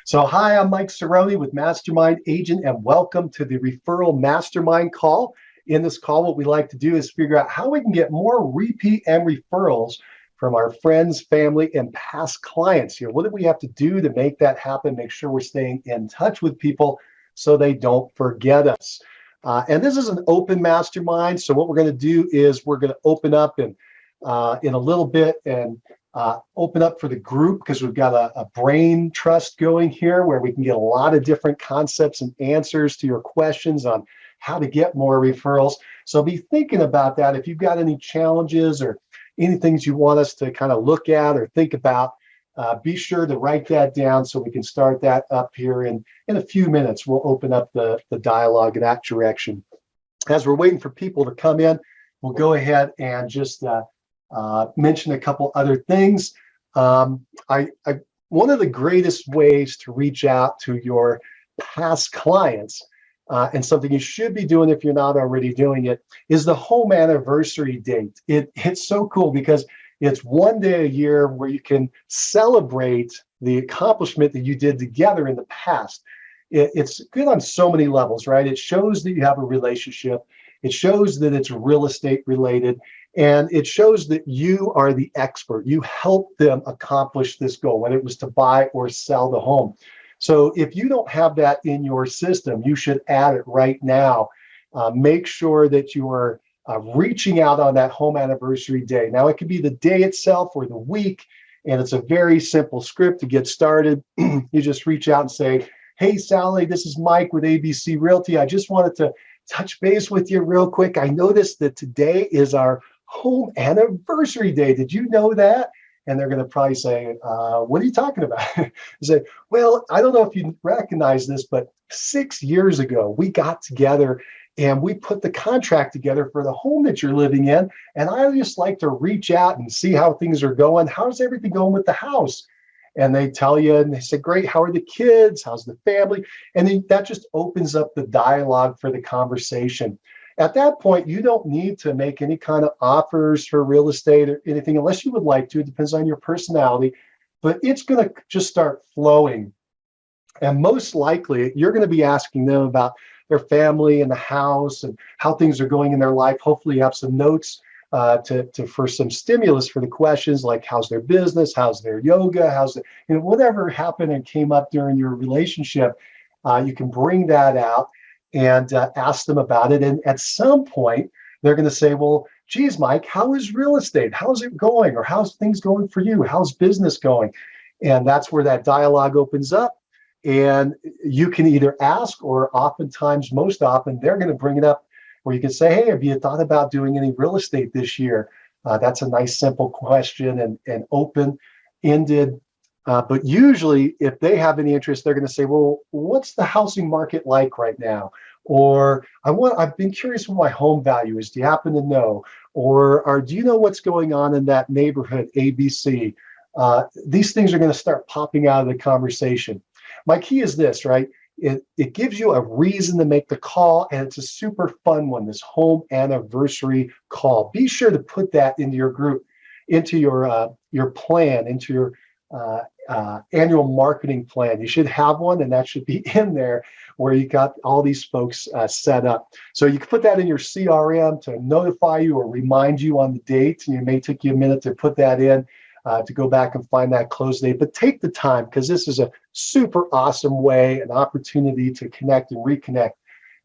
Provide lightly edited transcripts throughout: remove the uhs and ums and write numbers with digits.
So, hi, I'm Mike Cerrone with Mastermind Agent, and welcome to the Referral Mastermind call. In this call, what we like to do is figure out how we can get more repeat and referrals from our friends, family, and past clients here. What do we have to do to make that happen? Make sure we're staying in touch with people so they don't forget us. And this is an open mastermind. So, what we're going to do is we're going to open up and in a little bit and open up for the group because we've got a brain trust going here where we can get a lot of different concepts and answers to your questions on how to get more referrals. So be thinking about that. If you've got any challenges or any things you want us to kind of look at or think about, be sure to write that down so we can start that up here in a few minutes. We'll open up the dialogue in that direction. As we're waiting for people to come in, we'll go ahead and just mention a couple other things. One of the greatest ways to reach out to your past clients, and something you should be doing if you're not already doing it, is the home anniversary date. It's so cool because it's one day a year where you can celebrate the accomplishment that you did together in the past. It's good on so many levels, right? It shows that you have a relationship. It shows that it's real estate related. And it shows that you are the expert. You helped them accomplish this goal, whether it was to buy or sell the home. So if you don't have that in your system, you should add it right now. Make sure that you are reaching out on that home anniversary day. Now, it could be the day itself or the week, and it's a very simple script to get started. You just reach out and say, "Hey, Sally, this is Mike with ABC Realty. I just wanted to touch base with you real quick. I noticed that today is our home anniversary day. Did you know that?" And they're going to probably say, "What are you talking about?" Say, "Well, I don't know if you recognize this, but 6 years ago, we got together and we put the contract together for the home that you're living in. And I just like to reach out and see how things are going. How's everything going with the house?" And they tell you, and they say, "Great. How are the kids? How's the family?" And then that just opens up the dialogue for the conversation. At that point, you don't need to make any kind of offers for real estate or anything unless you would like to. It depends on your personality, but it's going to just start flowing. And most likely, you're going to be asking them about their family and the house and how things are going in their life. Hopefully, you have some notes for some stimulus for the questions like how's their business, how's their yoga, how's it, whatever happened and came up during your relationship. You can bring that out and ask them about it. And at some point, they're going to say, "Well, geez, Mike, how is real estate? How's it going? Or how's things going for you? How's business going?" And that's where that dialogue opens up. And you can either ask, or oftentimes, most often, they're going to bring it up where you can say, "Hey, have you thought about doing any real estate this year?" That's a nice, simple question and open-ended. But usually, if they have any interest, they're going to say, "Well, what's the housing market like right now?" Or I've been curious what my home value is. Do you happen to know? Or do you know what's going on in that neighborhood, ABC? These things are going to start popping out of the conversation. My key is this, right? It gives you a reason to make the call, and it's a super fun one, this home anniversary call. Be sure to put that into your group, into your plan, into your annual marketing plan. You should have one, and that should be in there where you got all these folks set up. So you can put that in your CRM to notify you or remind you on the date. And it may take you a minute to put that in to go back and find that close date. But take the time, because this is a super awesome way, an opportunity to connect and reconnect.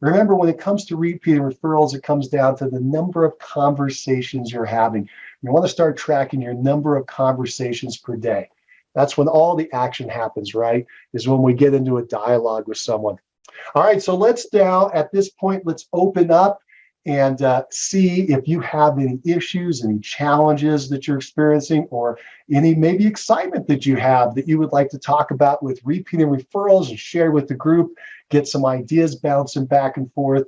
Remember, when it comes to repeat and referrals, it comes down to the number of conversations you're having. You want to start tracking your number of conversations per day. That's when all the action happens, right? Is when we get into a dialogue with someone. All right, so let's now, at this point, let's open up and see if you have any issues, any challenges that you're experiencing, or any maybe excitement that you have that you would like to talk about with repeating referrals and share with the group, get some ideas bouncing back and forth.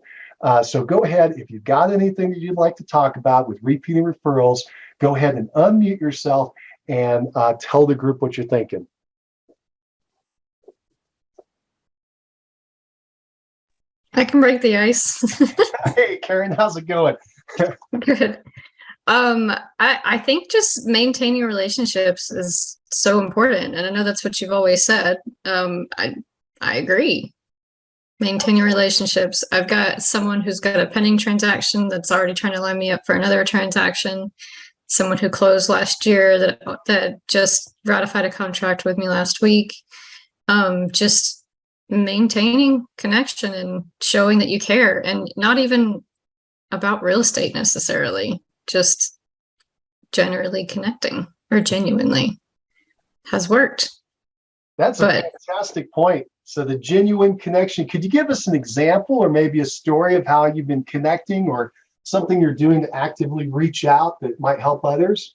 So go ahead, if you've got anything that you'd like to talk about with repeating referrals, go ahead and unmute yourself and tell the group what you're thinking. I can break the ice. Hey, Karen, how's it going? Good. I think just maintaining relationships is so important. And I know that's what you've always said. I agree. Maintain your relationships. I've got someone who's got a pending transaction that's already trying to line me up for another transaction. Someone who closed last year that just ratified a contract with me last week. Just maintaining connection and showing that you care, and not even about real estate necessarily, just generally connecting or genuinely has worked. That's a fantastic point. So the genuine connection, could you give us an example or maybe a story of how you've been connecting or something you're doing to actively reach out that might help others?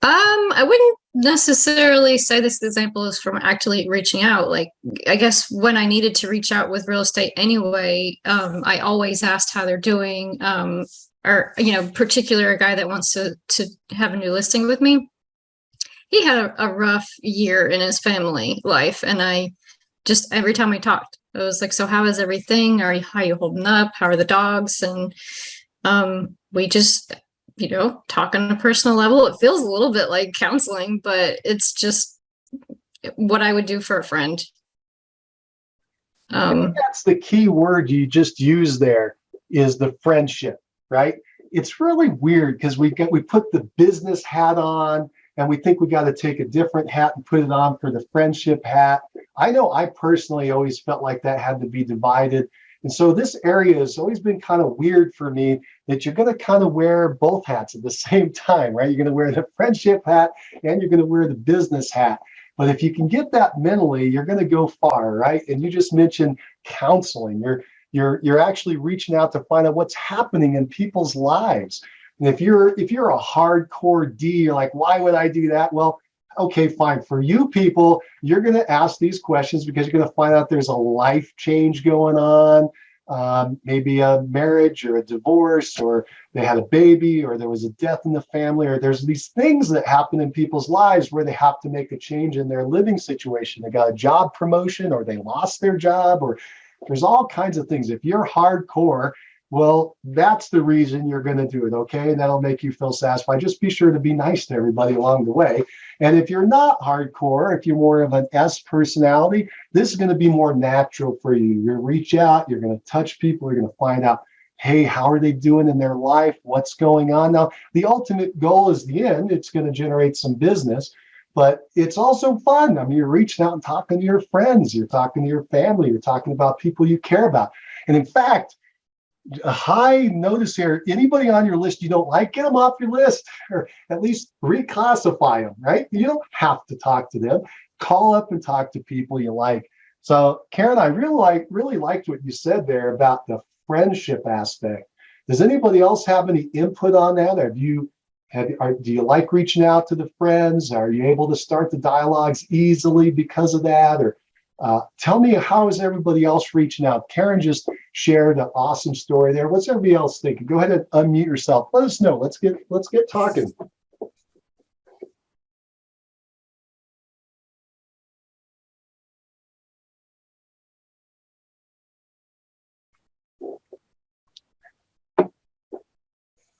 I wouldn't necessarily say this example is from actually reaching out. Like, I guess when I needed to reach out with real estate anyway, I always asked how they're doing. Or, particular guy that wants to have a new listing with me. He had a rough year in his family life. And I just, every time we talked, I was like, so how is everything? How are you holding up? How are the dogs? And we just, talk on a personal level. It feels a little bit like counseling, but it's just what I would do for a friend. I think that's the key word you just used there, is the friendship, right? It's really weird because we put the business hat on and we think we got to take a different hat and put it on for the friendship hat. I know I personally always felt like that had to be divided. And so this area has always been kind of weird for me, that you're going to kind of wear both hats at the same time, right? You're going to wear the friendship hat and you're going to wear the business hat. But if you can get that mentally, you're going to go far, right? And you just mentioned counseling. You're actually reaching out to find out what's happening in people's lives. And if you're a hardcore D, you're like, why would I do that? Well, okay, fine. For you people, you're going to ask these questions because you're going to find out there's a life change going on, maybe a marriage or a divorce, or they had a baby, or there was a death in the family, or there's these things that happen in people's lives where they have to make a change in their living situation. They got a job promotion, or they lost their job, or there's all kinds of things. If you're hardcore, well, that's the reason you're going to do it, okay? And that'll make you feel satisfied. Just be sure to be nice to everybody along the way. And if you're not hardcore, if you're more of an S personality, this is going to be more natural for you. You're going to reach out, you're going to touch people, you're going to find out, hey, how are they doing in their life? What's going on? Now, the ultimate goal is the end. It's going to generate some business, but it's also fun. I mean, you're reaching out and talking to your friends, you're talking to your family, you're talking about people you care about. And in fact, a high notice here, anybody on your list you don't like, get them off your list, or at least reclassify them, right? You don't have to talk to them. Call up and talk to people you like. So Karen, I really liked what you said there about the friendship aspect. Does anybody else have any input on that? Do you like reaching out to the friends? Are you able to start the dialogues easily because of that? Or tell me, how is everybody else reaching out? Karen just shared an awesome story there. What's everybody else thinking? Go ahead and unmute yourself. Let us know. Let's get talking.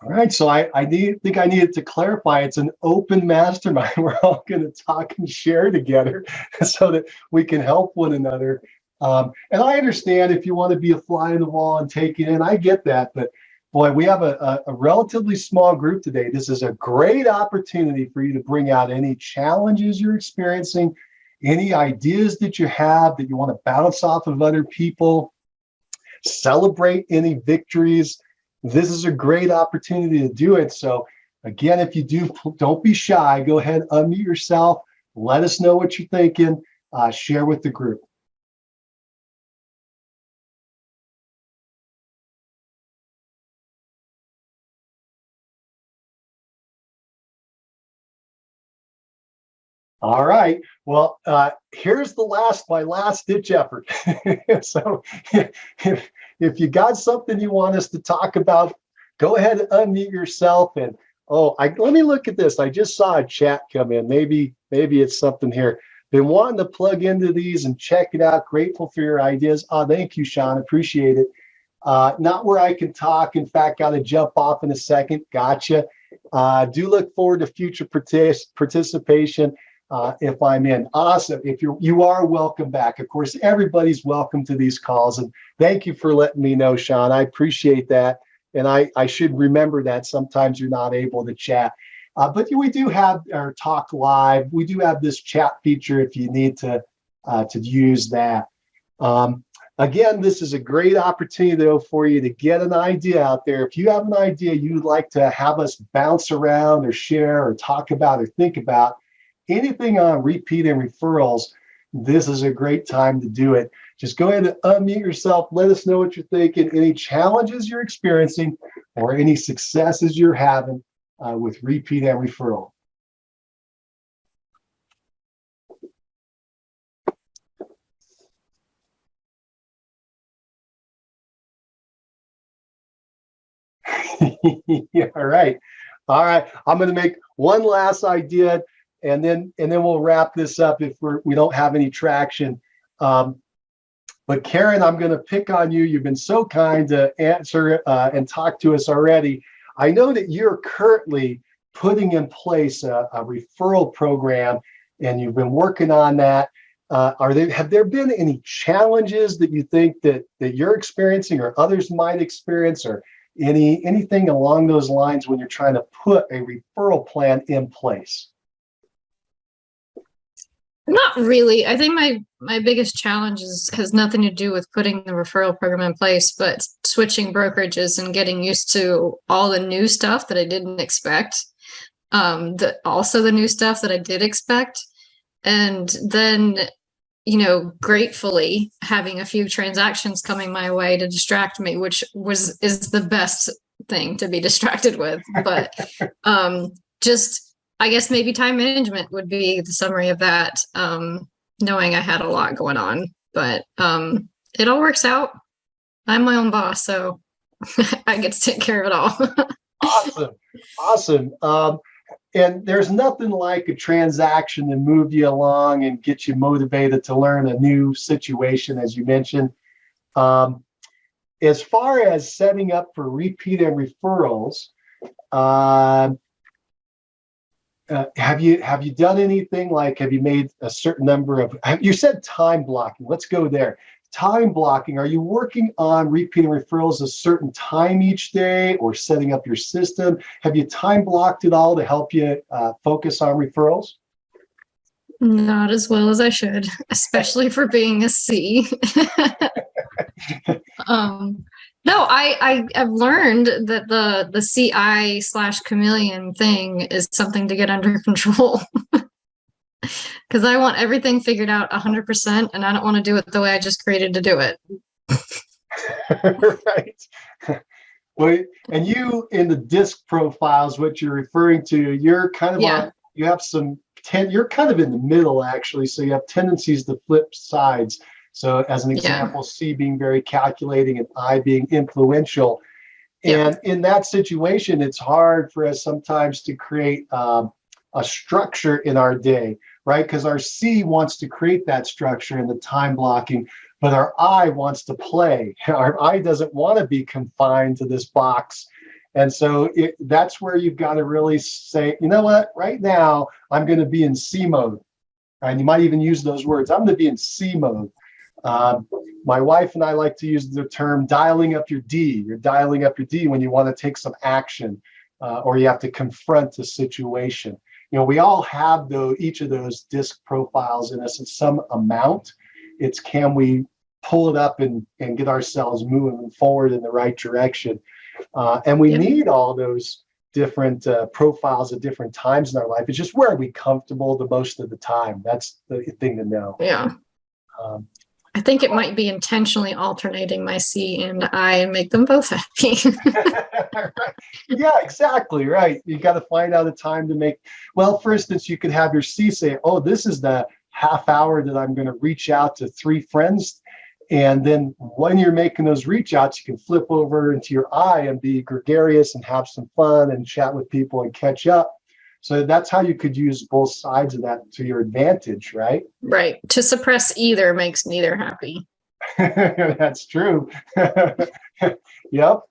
All right, so I think I needed to clarify. It's an open mastermind. We're all going to talk and share together so that we can help one another. And I understand if you want to be a fly in the wall and take it in, I get that. But boy, we have a relatively small group today. This is a great opportunity for you to bring out any challenges you're experiencing, any ideas that you have that you want to bounce off of other people, celebrate any victories. This is a great opportunity to do it. So again, if you do, don't be shy. Go ahead, unmute yourself. Let us know what you're thinking. Share with the group. All right. Well, here's my last ditch effort. So if you got something you want us to talk about, go ahead and unmute yourself. And let me look at this. I just saw a chat come in. Maybe it's something here. Been wanting to plug into these and check it out. Grateful for your ideas. Thank you, Sean. Appreciate it. Not where I can talk. In fact, got to jump off in a second. Gotcha. Do look forward to future participation if I'm in. Awesome. If you are welcome back. Of course, everybody's welcome to these calls. And thank you for letting me know, Sean. I appreciate that. And I should remember that sometimes you're not able to chat. But we do have our talk live. We do have this chat feature if you need to use that. Again, this is a great opportunity, though, for you to get an idea out there. If you have an idea you'd like to have us bounce around or share or talk about or think about, anything on repeat and referrals, this is a great time to do it. Just go ahead and unmute yourself. Let us know what you're thinking, any challenges you're experiencing, or any successes you're having with repeat and referral. Yeah, all right. I'm going to make one last idea, and then we'll wrap this up if we don't have any traction. But Karen, I'm going to pick on you. You've been so kind to answer and talk to us already. I know that you're currently putting in place a referral program, and you've been working on that. Have there been any challenges that you think that you're experiencing or others might experience, or anything along those lines when you're trying to put a referral plan in place? Not really. I think my biggest challenge has nothing to do with putting the referral program in place, but switching brokerages and getting used to all the new stuff that I didn't expect. Also the new stuff that I did expect. And then, gratefully having a few transactions coming my way to distract me, which is the best thing to be distracted with. But just, I guess maybe time management would be the summary of that, knowing I had a lot going on, but it all works out. I'm my own boss, so I get to take care of it all. Awesome. And there's nothing like a transaction to move you along and get you motivated to learn a new situation, as you mentioned. As far as setting up for repeat and referrals, have you done anything like, have you made a certain number of, you said time blocking, let's go there. Time blocking, are you working on repeating referrals a certain time each day or setting up your system? Have you time blocked it all to help you focus on referrals? Not as well as I should, especially for being a C. No, I've learned that the CI/chameleon thing is something to get under control. Because I want everything figured out 100%, and I don't want to do it the way I just created to do it. Right. Well, and you in the disc profiles, what you're referring to, you're kind of on, you have you're kind of in the middle, actually. So you have tendencies to flip sides. So as an example, C being very calculating and I being influential. And in that situation, it's hard for us sometimes to create a structure in our day, right? Because our C wants to create that structure in the time blocking, but our I wants to play. Our I doesn't want to be confined to this box. And so that's where you've got to really say, you know what, right now, I'm going to be in C mode. And you might even use those words. I'm going to be in C mode. My wife and I like to use the term dialing up your D. You're dialing up your D when you want to take some action or you have to confront a situation. We all have each of those disc profiles in us in some amount. It's can we pull it up and get ourselves moving forward in the right direction. And we need all those different profiles at different times in our life. It's just where are we comfortable the most of the time? That's the thing to know. Yeah. I think it might be intentionally alternating my C and I and make them both happy. Right. Yeah, exactly. Right. You got to find out a time to make, well, for instance, you could have your C say, oh, this is the half hour that I'm going to reach out to 3 friends. And then when you're making those reach outs, you can flip over into your I and be gregarious and have some fun and chat with people and catch up. So that's how you could use both sides of that to your advantage, right? Right. To suppress either makes neither happy. That's true. Yep.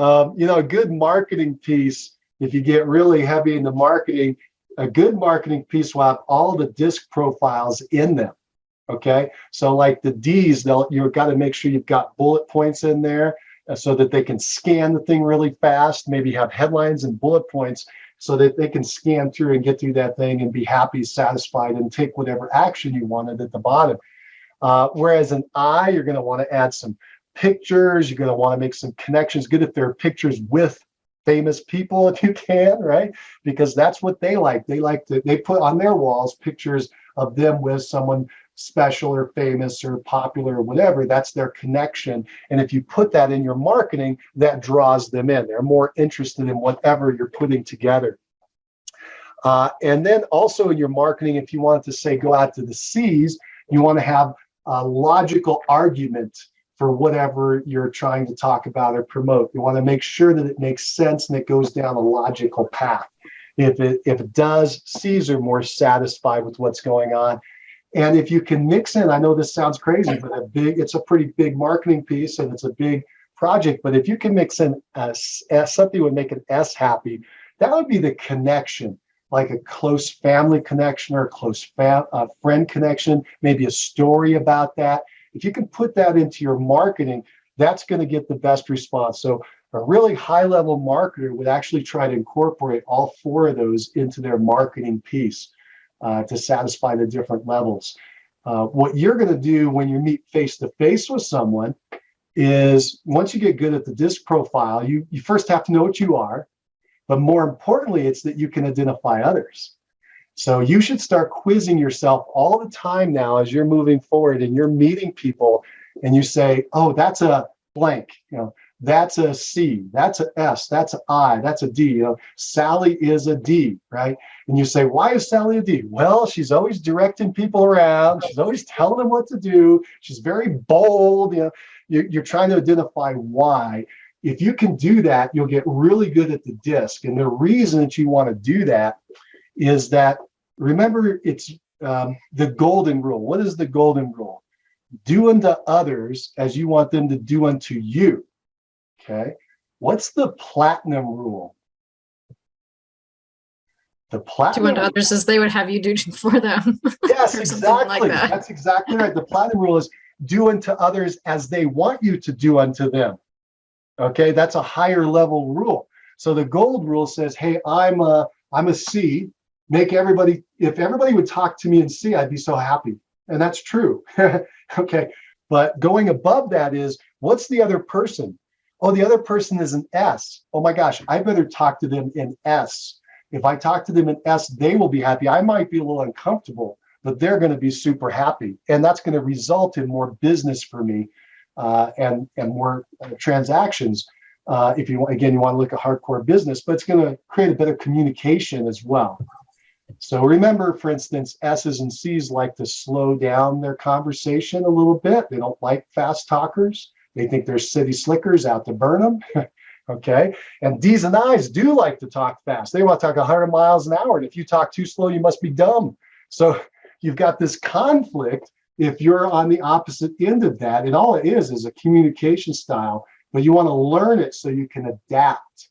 A good marketing piece, if you get really heavy into marketing, a good marketing piece will have all the disc profiles in them. Okay, so like the D's, you've got to make sure you've got bullet points in there so that they can scan the thing really fast, maybe have headlines and bullet points so that they can scan through and get through that thing and be happy, satisfied, and take whatever action you wanted at the bottom. Whereas an I, you're going to want to add some pictures. You're going to want to make some connections. Good if there are pictures with famous people if you can, right? Because that's what they like. They put on their walls pictures of them with someone special or famous or popular or whatever. That's their connection. And if you put that in your marketing, that draws them in. They're more interested in whatever you're putting together. And then also in your marketing, if you wanted to say go out to the C's, you want to have a logical argument for whatever you're trying to talk about or promote. You want to make sure that it makes sense and it goes down a logical path. If it does, C's are more satisfied with what's going on. And if you can mix in, I know this sounds crazy, but it's a pretty big marketing piece and it's a big project. But if you can mix in something would make an S happy, that would be the connection, like a close family connection or a close friend connection, maybe a story about that. If you can put that into your marketing, that's going to get the best response. So a really high-level marketer would actually try to incorporate all four of those into their marketing piece. To satisfy the different levels. What you're going to do when you meet face-to-face with someone is once you get good at the disc profile, you first have to know what you are, but more importantly, it's that you can identify others. So you should start quizzing yourself all the time now as you're moving forward and you're meeting people and you say, oh, that's a blank, that's a C, that's a S, that's an I, that's a D. Sally is a D, right? And you say, why is Sally a D? Well, she's always directing people around. She's always telling them what to do. She's very bold. You're trying to identify why. If you can do that, you'll get really good at the disc. And the reason that you want to do that is that, remember, it's the golden rule. What is the golden rule? Do unto others as you want them to do unto you. Okay, what's the platinum rule? The platinum. Do unto others as they would have you do for them. Yes, exactly. Like that. That's exactly right. The platinum rule is do unto others as they want you to do unto them. Okay, that's a higher level rule. So the gold rule says, hey, I'm a C. Make everybody. If everybody would talk to me in C, I'd be so happy. And that's true. Okay, but going above that is, what's the other person? Oh, the other person is an S. Oh my gosh, I better talk to them in S. If I talk to them in S, they will be happy. I might be a little uncomfortable, but they're going to be super happy. And that's going to result in more business for me and more transactions. If you want to look at hardcore business, but it's going to create a better communication as well. So remember, for instance, S's and C's like to slow down their conversation a little bit. They don't like fast talkers. They think they're city slickers out to burn them. Okay. And D's and I's do like to talk fast. They want to talk 100 miles an hour. And if you talk too slow, you must be dumb. So you've got this conflict if you're on the opposite end of that. And all it is a communication style, but you want to learn it so you can adapt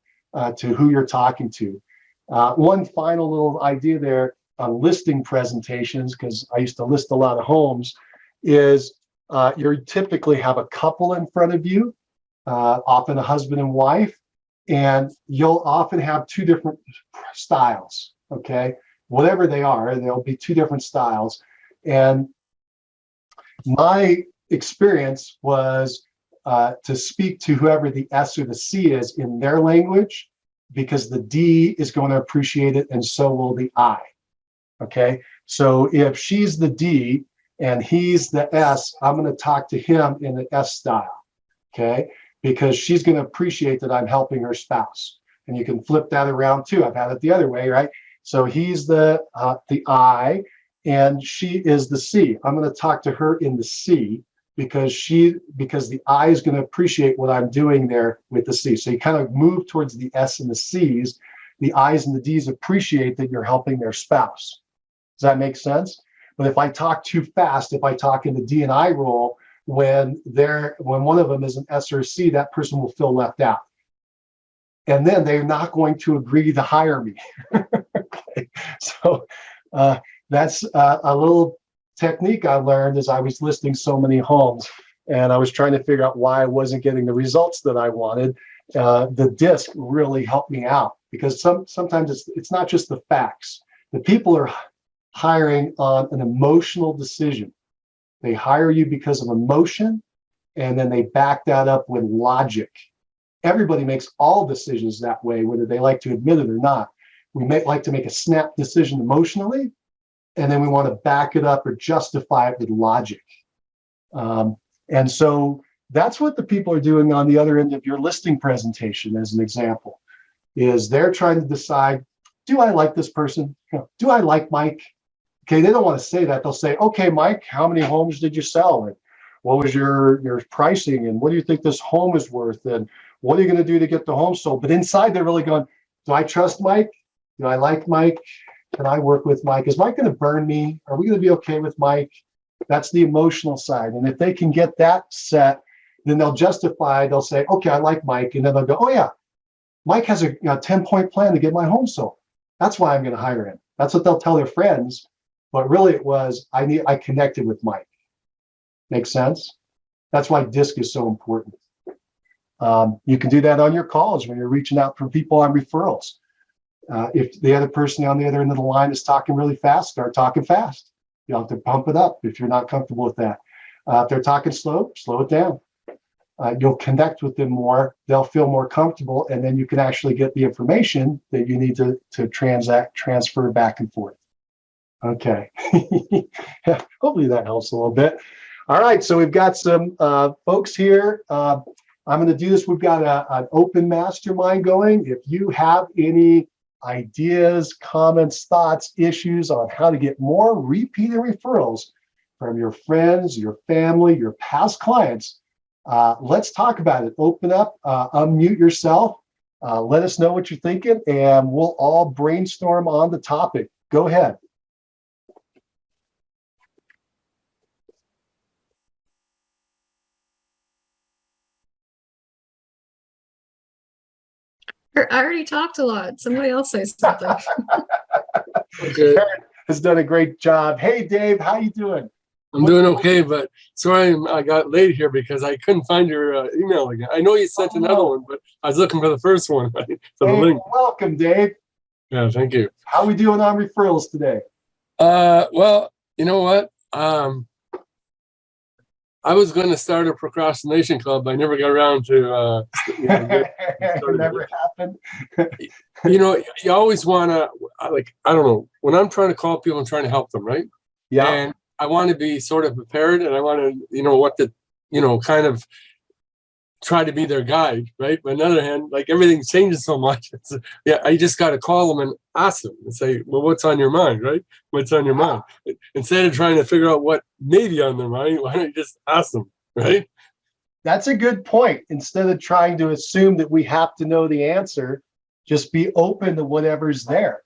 to who you're talking to. One final little idea there on listing presentations, because I used to list a lot of homes, is you typically have a couple in front of you, often a husband and wife, and you'll often have two different styles, okay? Whatever they are, there'll be two different styles. And my experience was to speak to whoever the S or the C is in their language, because the D is going to appreciate it and so will the I, okay? So if she's the D, and he's the S, I'm going to talk to him in the S style, okay? Because she's going to appreciate that I'm helping her spouse. And you can flip that around too. I've had it the other way, right? So he's the I, and she is the C. I'm going to talk to her in the C because the I is going to appreciate what I'm doing there with the C. So you kind of move towards the S and the C's. The I's and the D's appreciate that you're helping their spouse. Does that make sense? But if I talk too fast, if I talk in the D and I role, when one of them is an S or a C, that person will feel left out. and then they're not going to agree to hire me. Okay. So that's a little technique I learned as I was listing so many homes, and I was trying to figure out why I wasn't getting the results that I wanted. The disc really helped me out, because sometimes it's not just the facts. The people are hiring on an emotional decision. They hire you because of emotion, and then they back that up with logic. Everybody makes all decisions that way, whether they like to admit it or not. We like to make a snap decision emotionally, and then we want to back it up or justify it with logic. And so that's what the people are doing on the other end of your listing presentation, as an example, is they're trying to decide, do I like this person? Do I like Mike? Okay, they don't want to say that. They'll say, okay, Mike, how many homes did you sell? And what was your pricing? And what do you think this home is worth? And what are you going to do to get the home sold? But inside, they're really going, do I trust Mike? Do I like Mike? Can I work with Mike? Is Mike going to burn me? Are we going to be okay with Mike? That's the emotional side. And if they can get that set, then they'll justify, they'll say, okay, I like Mike. And then they'll go, oh yeah, Mike has a 10-point plan to get my home sold. That's why I'm going to hire him. That's what they'll tell their friends. But really it was, I connected with Mike. Make sense? That's why DISC is so important. You can do that on your calls when you're reaching out for people on referrals. If the other person on the other end of the line is talking really fast, start talking fast. You'll have to pump it up if you're not comfortable with that. If they're talking slow, slow it down. You'll connect with them more. They'll feel more comfortable, and then you can actually get the information that you need to transfer back and forth. Okay. Hopefully that helps a little bit. All right, so we've got some folks here. I'm going to do this. We've got an open mastermind going. If you have any ideas, comments, thoughts, issues on how to get more repeated referrals from your friends, your family, your past clients, let's talk about it. Open up, unmute yourself, let us know what you're thinking, and we'll all brainstorm on the topic. Go ahead. I already talked a lot. Somebody else say something. Okay. Karen has done a great job. Hey, Dave, how you doing? I'm doing okay, but sorry I got late here because I couldn't find your email again. I know you sent another one, but I was looking for the first one, right? For the link. Welcome, Dave. Yeah, thank you. How are we doing on referrals today? Well, you know what? I was going to start a procrastination club. I never got around to. It never happened. You know, you always want to, like, I don't know, when I'm trying to call people, I'm trying to help them, right? Yeah. And I want to be sort of prepared, and I want to, you know, kind of try to be their guide, right? But on the other hand, like, everything changes so much. I just got to call them and ask them and say, well, what's on your mind, right? What's on your mind? Instead of trying to figure out what may be on their mind, why don't you just ask them, right? That's a good point. Instead of trying to assume that we have to know the answer, just be open to whatever's there.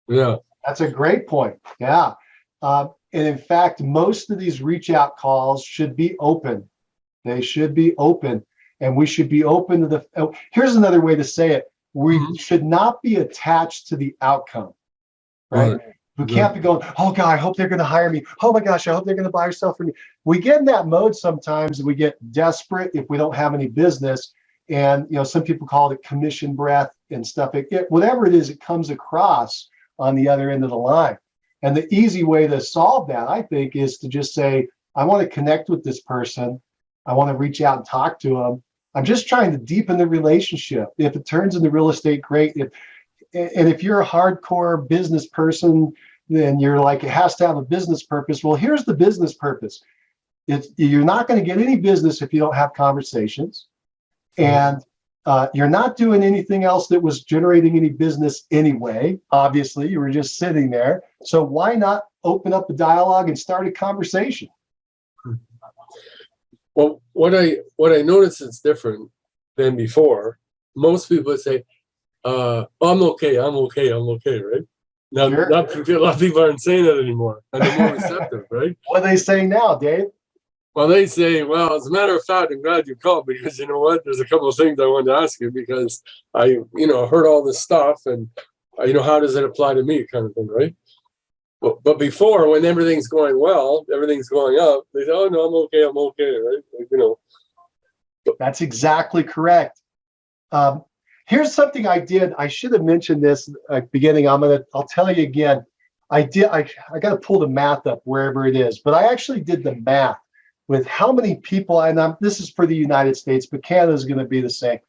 Yeah. That's a great point. Yeah. And in fact, most of these reach out calls should be open. They should be open. And we should be open to the, here's another way to say it. We should not be attached to the outcome, right? We can't be going, oh God, I hope they're going to hire me. Oh my gosh, I hope they're going to buy or sell for me. We get in that mode sometimes, and we get desperate if we don't have any business. And, you know, some people call it commission breath and stuff. Whatever it is, it comes across on the other end of the line. And the easy way to solve that, I think, is to just say, I want to connect with this person. I want to reach out and talk to them. I'm just trying to deepen the relationship. If it turns into real estate, great. If you're a hardcore business person, then you're like, it has to have a business purpose. Well, here's the business purpose. You're not going to get any business if you don't have conversations. And you're not doing anything else that was generating any business anyway. Obviously, you were just sitting there. So why not open up a dialogue and start a conversation? Well, what I notice is different than before. Most people would say, I'm okay, right? Now, Sure. a lot of people aren't saying that anymore, and they're more receptive, right? What are they saying now, Dave? Well, they say, well, as a matter of fact, I'm glad you called, because you know what? There's a couple of things I wanted to ask you, because I, heard all this stuff, and how does it apply to me, kind of thing, right? But before, when everything's going well, everything's going up, they say, oh no, I'm okay, right? That's exactly correct. Here's something I did. I should have mentioned this at the beginning. I'll tell you again. I got to pull the math up wherever it is, but I actually did the math with how many people, and this is for the United States, but Canada is going to be the same.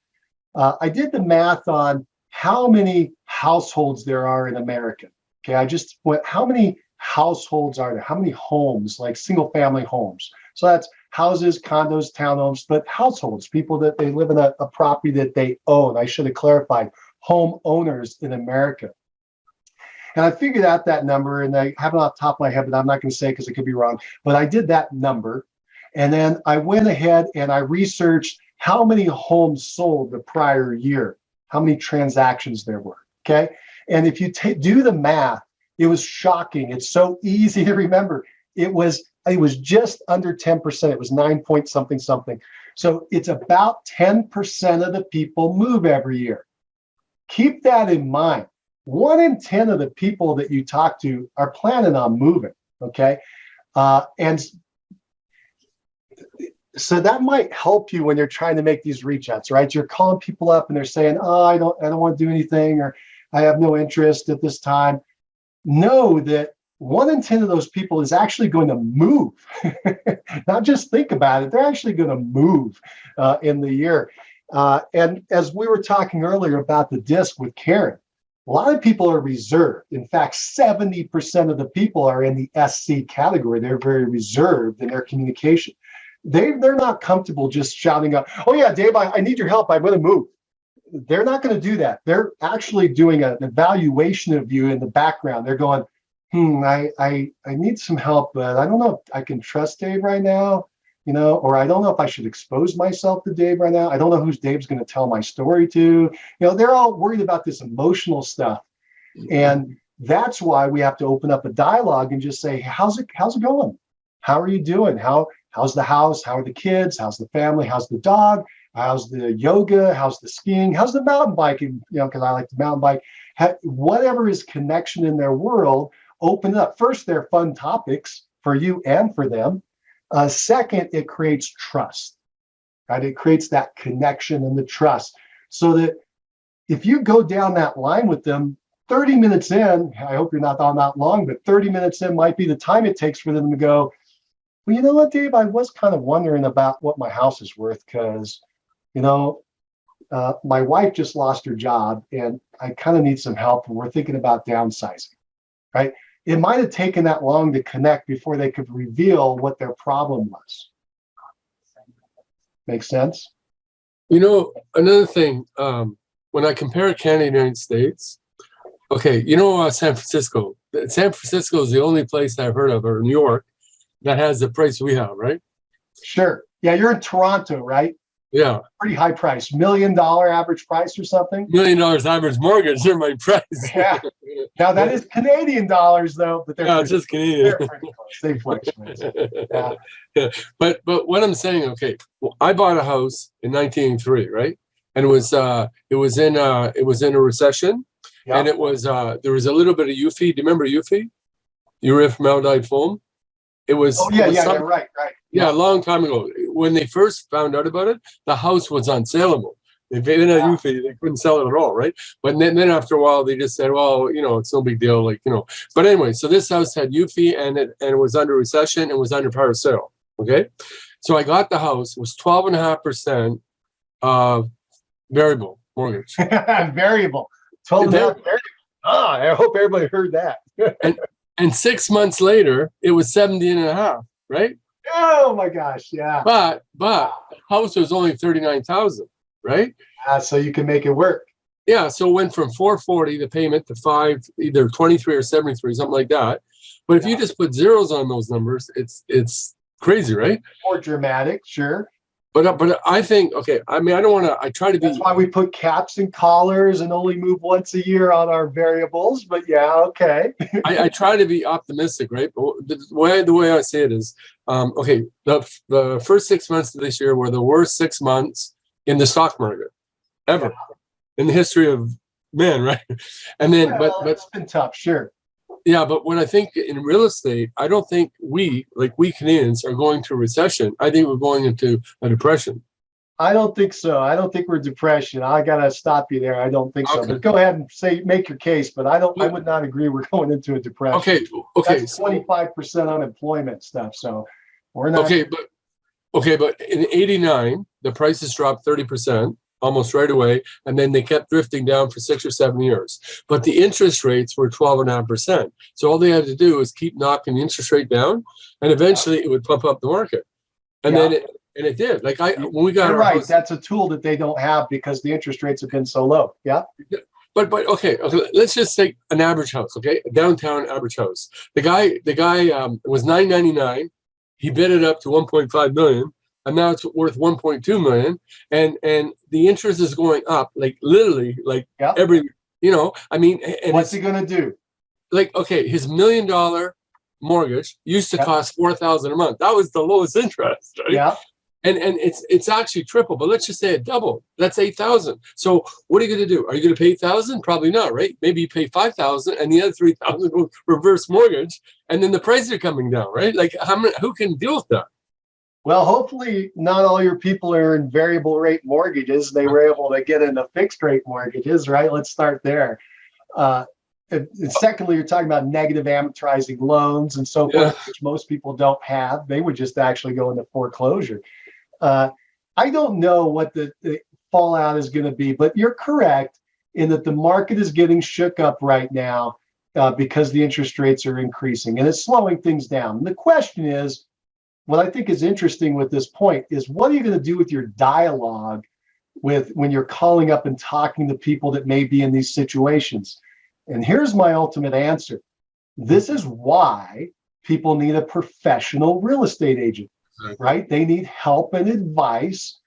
I did the math on how many households there are in America. Okay, I just went, how many households are there? How many homes, like single family homes? So that's houses, condos, townhomes, but households, people that they live in a property that they own. I should have clarified, home owners in America. And I figured out that number, and I have it off the top of my head, but I'm not going to say because it could be wrong. But I did that number. And then I went ahead and I researched how many homes sold the prior year, how many transactions there were. Okay. And if you do the math, it was shocking. It's so easy to remember. It was just under 10%. It was 9 point something. So it's about 10% of the people move every year. Keep that in mind. 1 in 10 of the people that you talk to are planning on moving. Okay. And so that might help you when you're trying to make these reach outs, right? You're calling people up and they're saying, oh, I don't want to do anything, or I have no interest at this time. Know that 1 in 10 of those people is actually going to move. Not just think about it, they're actually going to move in the year. And as we were talking earlier about the disc with Karen, a lot of people are reserved. In fact, 70% of the people are in the SC category. They're very reserved in their communication. They're not comfortable just shouting out, oh yeah, Dave, I need your help, I'm going to move. They're not going to do that. They're actually doing an evaluation of you in the background. They're going, I need some help, but I don't know if I can trust Dave right now, or I don't know if I should expose myself to Dave right now. I don't know who's Dave's going to tell my story to. They're all worried about this emotional stuff. And that's why we have to open up a dialogue and just say, hey, how's it going? How are you doing? How's the house? How are the kids? How's the family? How's the dog? How's the yoga? How's the skiing? How's the mountain biking? Because I like to mountain bike. Whatever is connection in their world, open it up. First, they're fun topics for you and for them. Second, it creates trust, right? It creates that connection and the trust, so that if you go down that line with them, 30 minutes in, I hope you're not on that long, but 30 minutes in might be the time it takes for them to go, well, you know what, Dave, I was kind of wondering about what my house is worth, because, my wife just lost her job and I kind of need some help, and we're thinking about downsizing, right? It might have taken that long to connect before they could reveal what their problem was. Make sense? Another thing, when I compare Canada and the United States, okay, San Francisco. San Francisco is the only place I've heard of, or New York, that has the price we have, right? Sure. Yeah, you're in Toronto, right? Yeah. Pretty high price. $1 million average price or something? $1 million average mortgage, they're my price. Yeah. Now that is Canadian dollars though, but they're it's just Canadian. They're pretty close. They fluctuate. Yeah. Yeah. But what I'm saying, okay, well, I bought a house in 1983, right? And it was in a recession, Yeah. and it was there was a little bit of UFI. Do you remember UFI? Formaldehyde foam. It was. Oh yeah, it was right. Yeah, a long time ago. When they first found out about it, the house was unsaleable. If they didn't have UFI, they couldn't sell it at all, right? But then after a while, they just said, well, it's no big deal, But anyway, so this house had UFI, and it was under recession and was under power sale, okay? So I got the house. It was 12.5% variable mortgage. Variable. 12.5. I hope everybody heard that. and 6 months later, it was 17.5, right? Oh my gosh, yeah. But the house was only 39,000, right? So you can make it work. Yeah, so it went from 440 the payment to 5, either 23 or 73, something like that. But if you just put zeros on those numbers, it's crazy, right? More dramatic, sure. But I think, okay, I mean, I don't want to, I try to be, That's why we put caps and collars and only move once a year on our variables. But yeah, okay. I try to be optimistic, right? But the way I say it is, okay, the first 6 months of this year were the worst 6 months in the stock market ever in the history of man, right? And then, Well, but it's been tough, sure. yeah, but when I think in real estate, I don't think we Canadians are going to a recession. I think we're going into a depression. I don't think so. I don't think we're depression. I gotta stop you there. I don't think so. Okay. But go ahead and make your case. But I would not agree we're going into a depression. Okay. That's 25% unemployment stuff. So we're not. But in '89, the prices dropped 30%. Almost right away, and then they kept drifting down for 6 or 7 years. But the interest rates were 12.5%. So all they had to do was keep knocking the interest rate down, and eventually it would pump up the market. And then it did. Like when we got You're our right. house, That's a tool that they don't have because the interest rates have been so low. Yeah. But okay. Let's just take an average house. Okay, a downtown average house. The guy was $999. He bid it up to 1.5 million. And now it's worth 1.2 million, and the interest is going up, like literally, like every, I mean, and what's he gonna do? Like, okay, his $1 million mortgage used to cost $4,000 a month. That was the lowest interest, right? Yeah. And it's actually triple, but let's just say it doubled. That's 8,000. So what are you going to do? Are you going to pay 8,000? Probably not, right? Maybe you pay 5,000, and the other 3,000 will reverse mortgage, and then the prices are coming down, right? Like who can deal with that? Well, hopefully not all your people are in variable rate mortgages. They were able to get into fixed rate mortgages, right? Let's start there. And secondly, you're talking about negative amortizing loans and so forth, which most people don't have. They would just actually go into foreclosure. I don't know what the fallout is going to be, but you're correct in that the market is getting shook up right now because the interest rates are increasing and it's slowing things down. And the question is, what I think is interesting with this point is, what are you going to do with your dialogue when you're calling up and talking to people that may be in these situations? And here's my ultimate answer. This is why people need a professional real estate agent, right? They need help and advice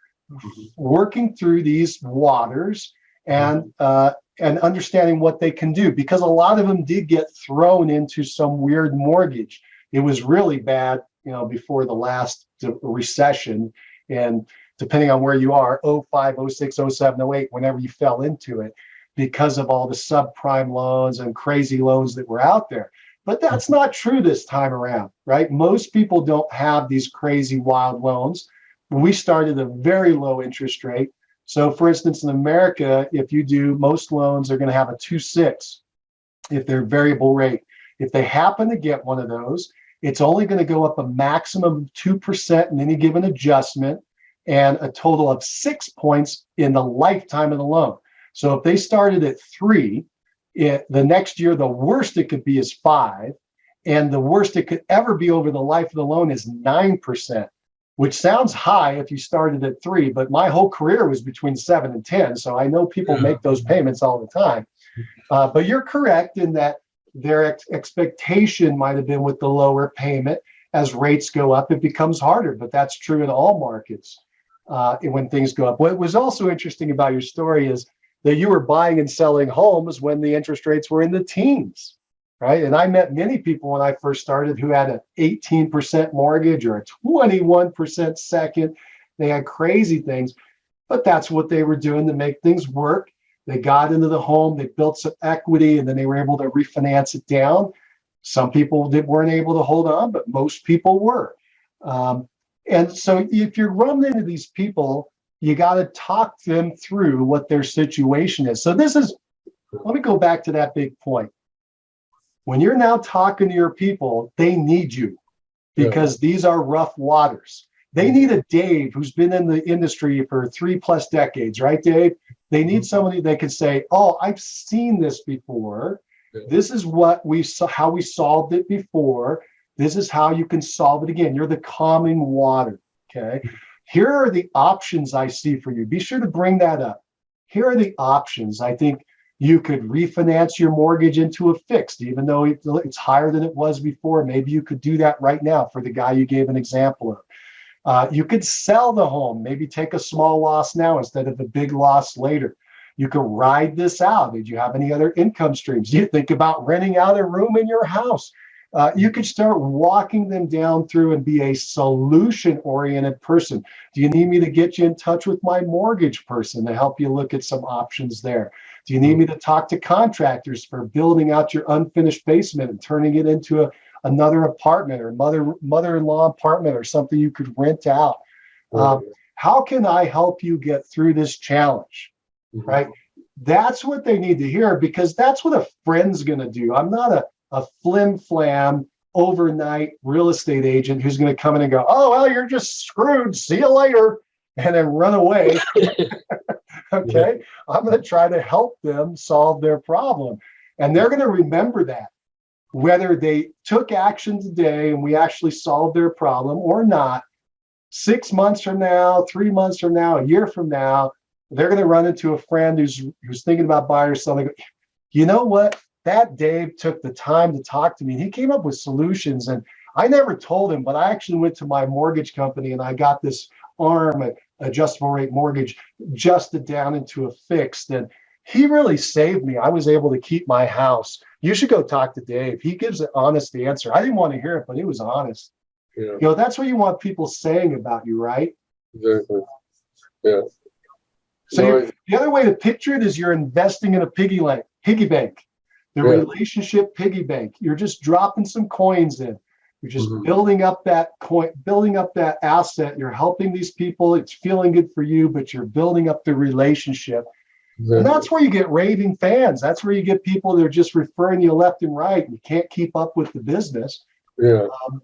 working through these waters and understanding what they can do, because a lot of them did get thrown into some weird mortgage. It was really bad, before the last recession, and depending on where you are, 05, 06, 07, 08, whenever you fell into it, because of all the subprime loans and crazy loans that were out there. But that's not true this time around, right? Most people don't have these crazy wild loans. We started a very low interest rate. So for instance, in America, if you do, most loans are going to have a 2.6 if they're variable rate. If they happen to get one of those, it's only going to go up a maximum of 2% in any given adjustment and a total of 6 points in the lifetime of the loan. So if they started at 3, the next year, the worst it could be is 5. And the worst it could ever be over the life of the loan is 9%, which sounds high if you started at 3. But my whole career was between 7 and 10. So I know people make those payments all the time. But you're correct in that their expectation might have been with the lower payment. As rates go up, it becomes harder, but that's true in all markets when things go up. What was also interesting about your story is that you were buying and selling homes when the interest rates were in the teens, right? And I met many people when I first started who had an 18% mortgage or a 21% second. They had crazy things, but that's what they were doing to make things work. They got into the home, they built some equity, and then they were able to refinance it down. Some people weren't able to hold on, but most people were. And so if you're running into these people, you got to talk them through what their situation is. So let me go back to that big point. When you're now talking to your people, they need you because these are rough waters. They need a Dave who's been in the industry for 3+ decades, right, Dave? They need somebody that can say, oh, I've seen this before. This is how we solved it before. This is how you can solve it again. You're the calming water, okay? Here are the options I see for you. Be sure to bring that up. Here are the options. I think you could refinance your mortgage into a fixed, even though it's higher than it was before. Maybe you could do that right now for the guy you gave an example of. You could sell the home, maybe take a small loss now instead of a big loss later. You could ride this out. Did you have any other income streams? Do you think about renting out a room in your house? You could start walking them down through and be a solution-oriented person. Do you need me to get you in touch with my mortgage person to help you look at some options there? Do you need me to talk to contractors for building out your unfinished basement and turning it into another apartment or mother-in-law apartment or something you could rent out? How can I help you get through this challenge? Right? That's what they need to hear, because that's what a friend's going to do. I'm not a flim-flam overnight real estate agent who's going to come in and go, oh, well, you're just screwed. See you later. And then run away. Okay. I'm going to try to help them solve their problem. And they're going to remember that, whether they took action today and we actually solved their problem or not. 6 months from now, 3 months from now, a year from now, they're going to run into a friend who's thinking about buying or selling. You know what? That Dave took the time to talk to me. He came up with solutions, and I never told him, but I actually went to my mortgage company and I got this ARM, adjustable rate mortgage, adjusted down into a fixed. And he really saved me. I was able to keep my house. You should go talk to Dave. He gives an honest answer. I didn't want to hear it, but it was honest. Yeah. You know, that's what you want people saying about you, right? Exactly. Yeah. So the other way to picture it is you're investing in a piggy bank, the relationship piggy bank. You're just dropping some coins in. You're just building up that coin, building up that asset. You're helping these people. It's feeling good for you, but you're building up the relationship. Exactly. And that's where you get raving fans. That's where you get people that are just referring you left and right. And you can't keep up with the business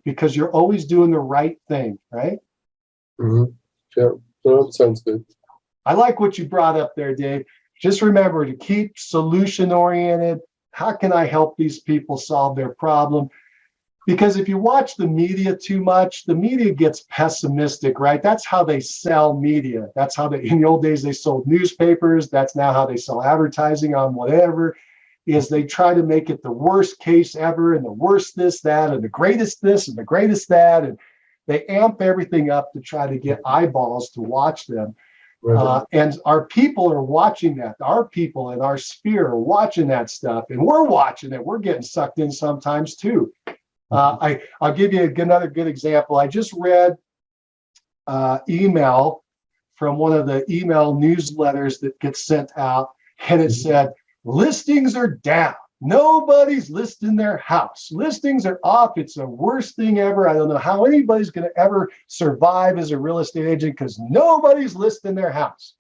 because you're always doing the right thing, right? Yeah, that sounds good. I like what you brought up there, Dave. Just remember to keep solution-oriented. How can I help these people solve their problem? Because if you watch the media too much, the media gets pessimistic, right? That's how they sell media. That's how they, in the old days, they sold newspapers. That's now how they sell advertising on whatever, is they try to make it the worst case ever and the worst this, that, and the greatest this and the greatest that. And they amp everything up to try to get eyeballs to watch them. And our people are watching that. Our people in our sphere are watching that stuff, and we're watching it. We're getting sucked in sometimes too. I'll give you another good example. I just read email from one of the email newsletters that gets sent out, and it said, listings are down. Nobody's listing their house. Listings are off. It's the worst thing ever. I don't know how anybody's going to ever survive as a real estate agent because nobody's listing their house.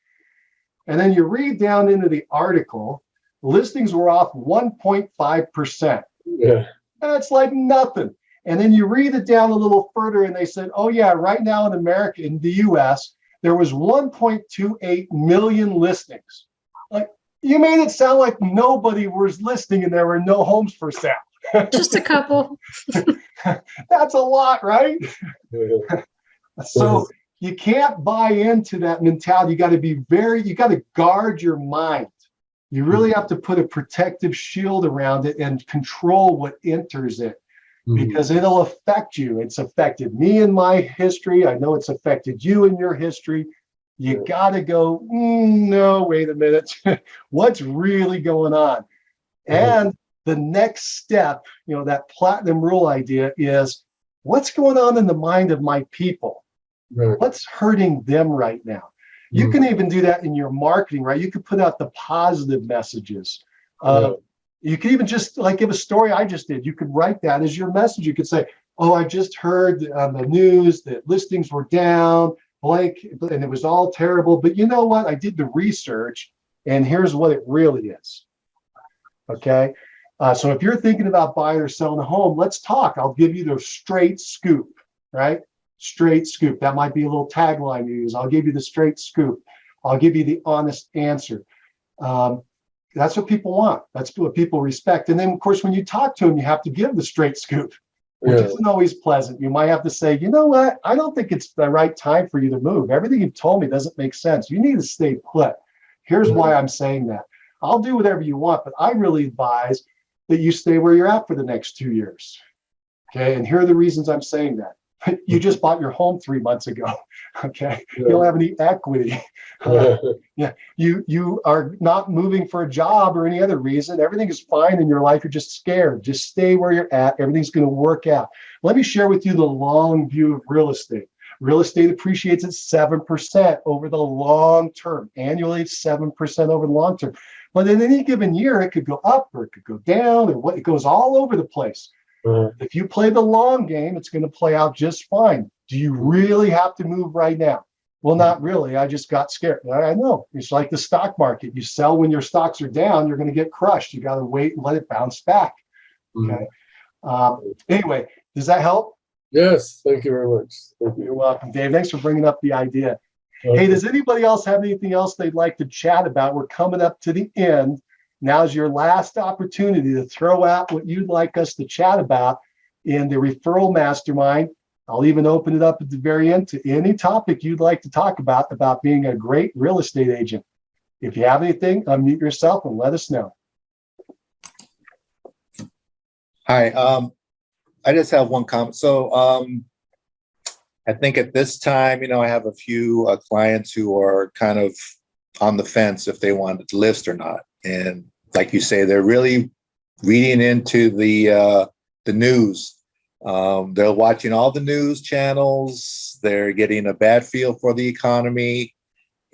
And then you read down into the article, listings were off 1.5%. Yeah. That's like nothing. And then you read it down a little further and they said, oh yeah, right now in America, in the US, there was 1.28 million listings. Like, you made it sound like nobody was listing and there were no homes for sale. Just a couple. That's a lot, right? So you can't buy into that mentality. You got to be you got to guard your mind. You really have to put a protective shield around it and control what enters it, because it'll affect you. It's affected me in my history. I know it's affected you in your history. You got to go, no, wait a minute. What's really going on? And the next step, you know, that platinum rule idea is, what's going on in the mind of my people? What's hurting them right now? You can even do that in your marketing, right? You could put out the positive messages. You could even just like give a story I just did. You could write that as your message. You could say, oh, I just heard on the news that listings were down, blank, and it was all terrible. But you know what? I did the research, and here's what it really is. Okay. So if you're thinking about buying or selling a home, let's talk. I'll give you the straight scoop, right? Straight scoop. That might be a little tagline you use. I'll give you the straight scoop. I'll give you the honest answer. That's what people want. That's what people respect. And then, of course, when you talk to them, you have to give the straight scoop, which isn't always pleasant. You might have to say, you know what? I don't think it's the right time for you to move. Everything you've told me doesn't make sense. You need to stay put. Here's why I'm saying that. I'll do whatever you want, but I really advise that you stay where you're at for the next 2 years. Okay. And here are the reasons I'm saying that. You just bought your home 3 months ago. Okay. Yeah. You don't have any equity. Yeah. You are not moving for a job or any other reason. Everything is fine in your life. You're just scared. Just stay where you're at. Everything's going to work out. Let me share with you the long view of real estate. Real estate appreciates at 7% over the long term. Annually, it's 7% over the long term. But in any given year, it could go up or it could go down, or it goes all over the place. If you play the long game, it's going to play out just fine. Do you really have to move right now? Well, not really. I just got scared. I know. It's like the stock market. You sell when your stocks are down, you're going to get crushed. You got to wait and let it bounce back. Okay. Anyway, does that help? Yes, thank you very much. Thank you. You're welcome, Dave. Thanks for bringing up the idea. Hey, does anybody else have anything else they'd like to chat about? We're coming up to the end. Now's your last opportunity to throw out what you'd like us to chat about in the Referral Mastermind. I'll even open it up at the very end to any topic you'd like to talk about being a great real estate agent. If you have anything, unmute yourself and let us know. Hi, I just have one comment. So I think at this time, I have a few clients who are kind of on the fence if they want to list or not. And like you say, they're really reading into the news. They're watching all the news channels. They're getting a bad feel for the economy,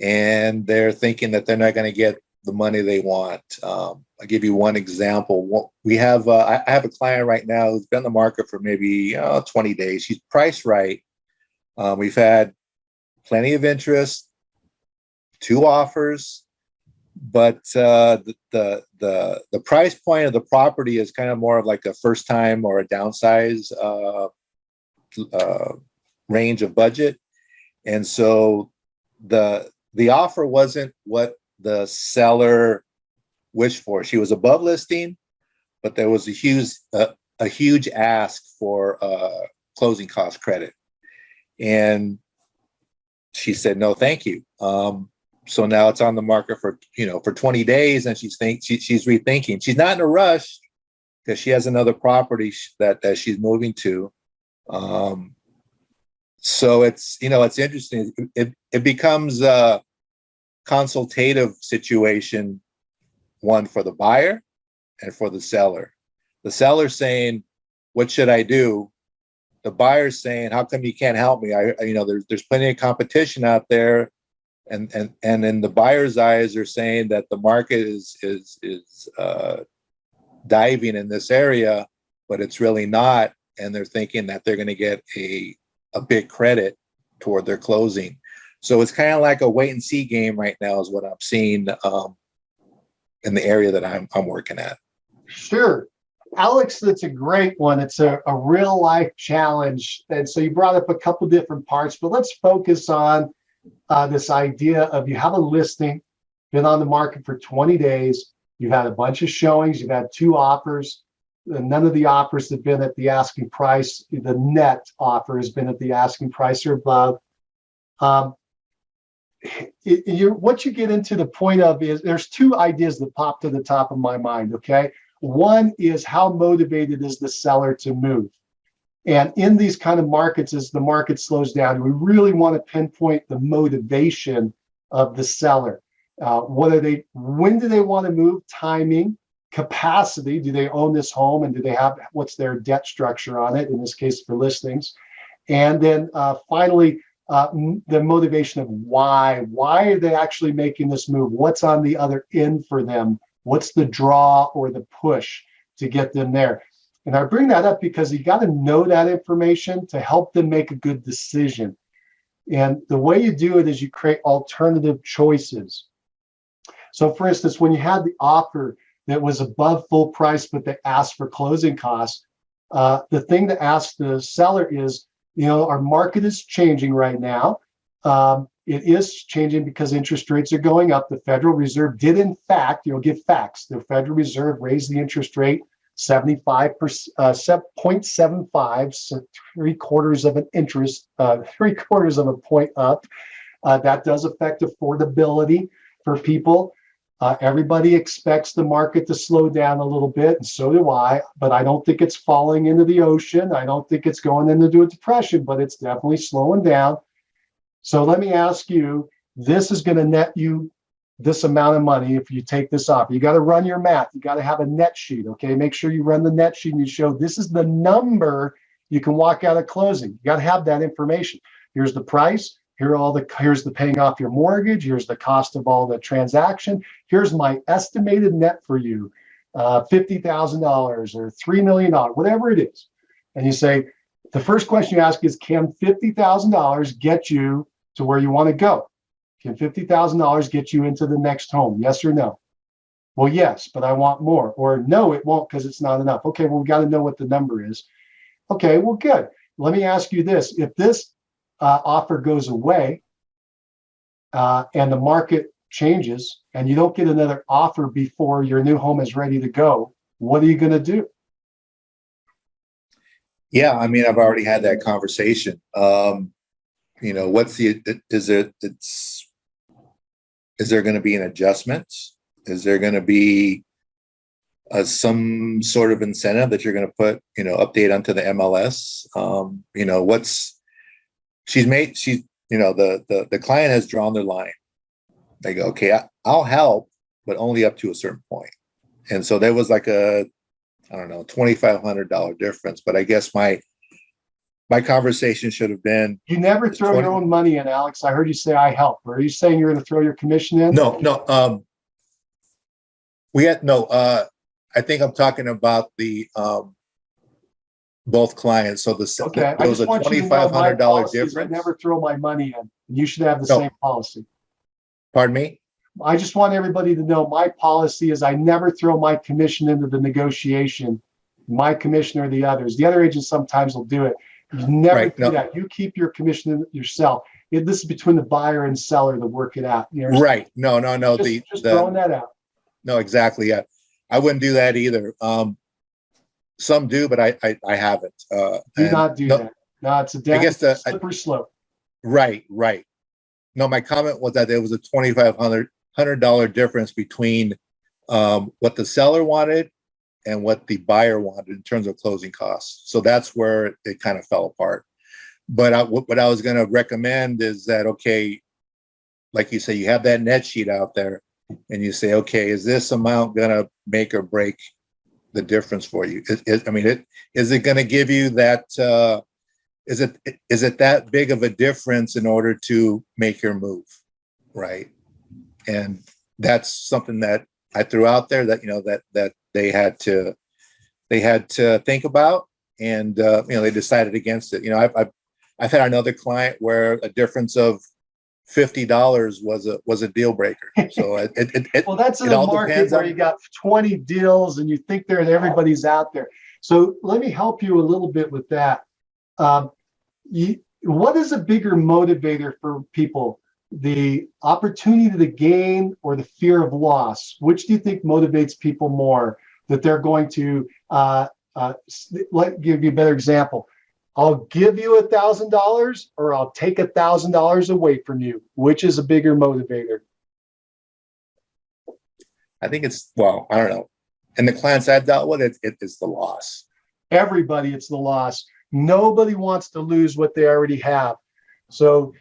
and they're thinking that they're not going to get the money they want. I'll give you one example. We have I have a client right now who's been in the market for maybe 20 days. She's priced right. We've had plenty of interest, 2 offers. But the price point of the property is kind of more of like a first time or a downsize range of budget. And so the offer wasn't what the seller wished for. She was above listing, but there was a huge ask for closing cost credit. And she said, no, thank you. So now it's on the market for 20 days, and she's rethinking. She's not in a rush because she has another property that she's moving to. So it's interesting. It becomes a consultative situation, one for the buyer and for the seller. The seller saying, "What should I do?" The buyer's saying, "How come you can't help me? There's plenty of competition out there." And in the buyer's eyes, they're saying that the market is diving in this area, but it's really not. And they're thinking that they're going to get a big credit toward their closing. So it's kind of like a wait and see game right now is what I'm seeing in the area that I'm working at. Sure. Alex, that's a great one. It's a real life challenge. And so you brought up a couple different parts, but let's focus on this idea of you have a listing, been on the market for 20 days. You've had a bunch of showings. You've had 2 offers. None of the offers have been at the asking price. The net offer has been at the asking price or above. What you get into the point of is there's 2 ideas that pop to the top of my mind, okay? One is how motivated is the seller to move? And in these kind of markets, as the market slows down, we really want to pinpoint the motivation of the seller. When do they want to move? Timing, capacity. Do they own this home, and do they have, what's their debt structure on it? In this case, for listings. And then finally, the motivation of why. Why are they actually making this move? What's on the other end for them? What's the draw or the push to get them there? And I bring that up because you got to know that information to help them make a good decision. And the way you do it is you create alternative choices. So for instance, when you had the offer that was above full price, but they asked for closing costs, the thing to ask the seller is, our market is changing right now. It is changing because interest rates are going up. The Federal Reserve did, in fact, give facts. The Federal Reserve raised the interest rate 0.75, so 3/4 of an interest, 3/4 of a point up. That does affect affordability for people. Everybody expects the market to slow down a little bit, and so do I, but I don't think it's falling into the ocean. I don't think it's going into a depression, but it's definitely slowing down. So let me ask you, this is going to net you this amount of money if you take this off. You got to run your math. You got to have a net sheet, okay? Make sure you run the net sheet and you show this is the number you can walk out of closing. You got to have that information. Here's the price. Here's the paying off your mortgage. Here's the cost of all the transaction. Here's my estimated net for you, $50,000 or $3 million, whatever it is. And you say, the first question you ask is, can $50,000 get you to where you want to go? Can $50,000 get you into the next home? Yes or no? Well, yes, but I want more. Or no, it won't because it's not enough. Okay, well, we got to know what the number is. Okay, well, good. Let me ask you this. If this offer goes away and the market changes and you don't get another offer before your new home is ready to go, what are you going to do? Yeah, I mean, I've already had that conversation. You know, is there going to be an adjustment? Is there going to be some sort of incentive that you're going to put, you know, update onto the MLS? You know, the client has drawn their line. They go, okay, I'll help, but only up to a certain point. And so there was like I don't know, $2,500 difference. But I guess my conversation should have been, you never throw your own money in, Alex. I heard you say I help. Are you saying you're going to throw your commission in? No. I think I'm talking about the both clients. So Okay, there was a $2,500 difference. I never throw my money in. You should have the same policy. Pardon me? I just want everybody to know my policy is I never throw my commission into the negotiation, my commission or the others. The other agents sometimes will do it. You never do that. You keep your commission yourself. This is between the buyer and seller to work it out. You know, right. No. Just throwing that out. No, exactly. Yeah. I wouldn't do that either. Some do, but I haven't. Do not do that. No, it's a slippery slope. Right. No, my comment was that there was a $2,500 difference between what the seller wanted and what the buyer wanted in terms of closing costs. So that's where it kind of fell apart. But what I was going to recommend is that, okay, like you say, you have that net sheet out there and you say, okay, is this amount going to make or break the difference for you? Is it going to give you that, is it that big of a difference in order to make your move? Right. And that's something that I threw out there that, you know, that they had to think about, and you know, they decided against it. You know, I've had another client where a difference of $50 was a deal breaker. So well, that's in a market where you got 20 deals and you think everybody's out there. So let me help you a little bit with that. What is a bigger motivator for people? The opportunity to gain or the fear of loss? Which do you think motivates people more? That they're going to give you a better example. I'll give you $1,000 or I'll take $1,000 away from you. Which is a bigger motivator? I think it's, well, I don't know. And the clients I've dealt with, it's the loss. Everybody, it's the loss. Nobody wants to lose what they already have. So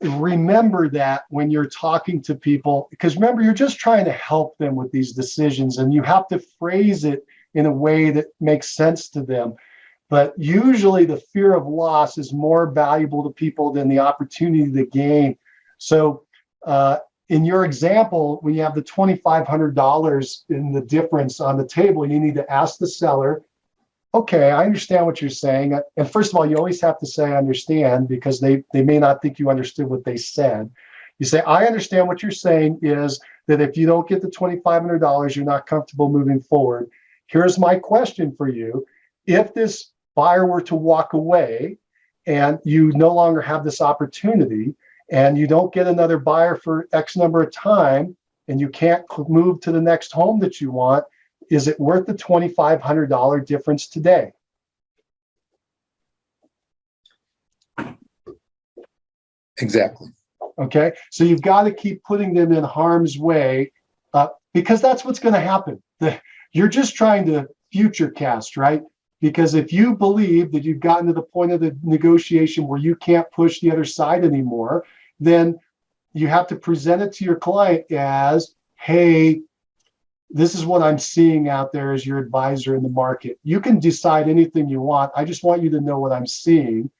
remember that when you're talking to people, because remember, you're just trying to help them with these decisions, and you have to phrase it in a way that makes sense to them. But usually the fear of loss is more valuable to people than the opportunity to gain. So in your example, when you have the $2,500 in the difference on the table, you need to ask the seller, okay, I understand what you're saying. And first of all, you always have to say I understand, because they may not think you understood what they said. You say, I understand what you're saying is that if you don't get the $2,500, you're not comfortable moving forward. Here's my question for you. If this buyer were to walk away and you no longer have this opportunity and you don't get another buyer for X number of time and you can't move to the next home that you want, is it worth the $2,500 difference today? Exactly. Okay, so you've got to keep putting them in harm's way because that's what's going to happen. You're just trying to future cast, right? Because if you believe that you've gotten to the point of the negotiation where you can't push the other side anymore, then you have to present it to your client as, hey, this is what I'm seeing out there as your advisor in the market. You can decide anything you want. I just want you to know what I'm seeing.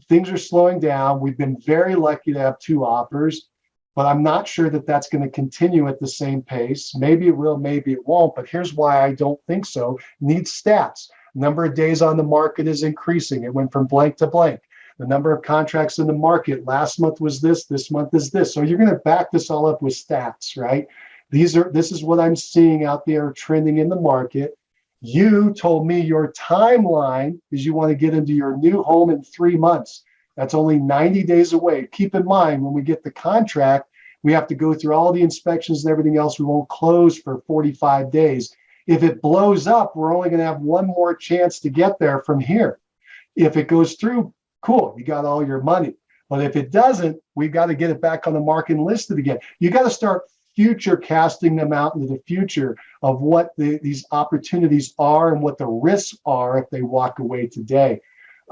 Things are slowing down. We've been very lucky to have 2 offers, but I'm not sure that that's going to continue at the same pace. Maybe it will, maybe it won't, but here's why I don't think so. Need stats. Number of days on the market is increasing. It went from blank to blank. The number of contracts in the market last month was this month is this. So you're going to back this all up with stats, right? This is what I'm seeing out there trending in the market. You told me your timeline is you want to get into your new home in 3 months. That's only 90 days away. Keep in mind, when we get the contract, we have to go through all the inspections and everything else. We won't close for 45 days. If it blows up, we're only going to have one more chance to get there from here. If it goes through, cool, you got all your money. But if it doesn't, we've got to get it back on the market and listed again. You got to start future casting them out into the future of what these opportunities are and what the risks are if they walk away today.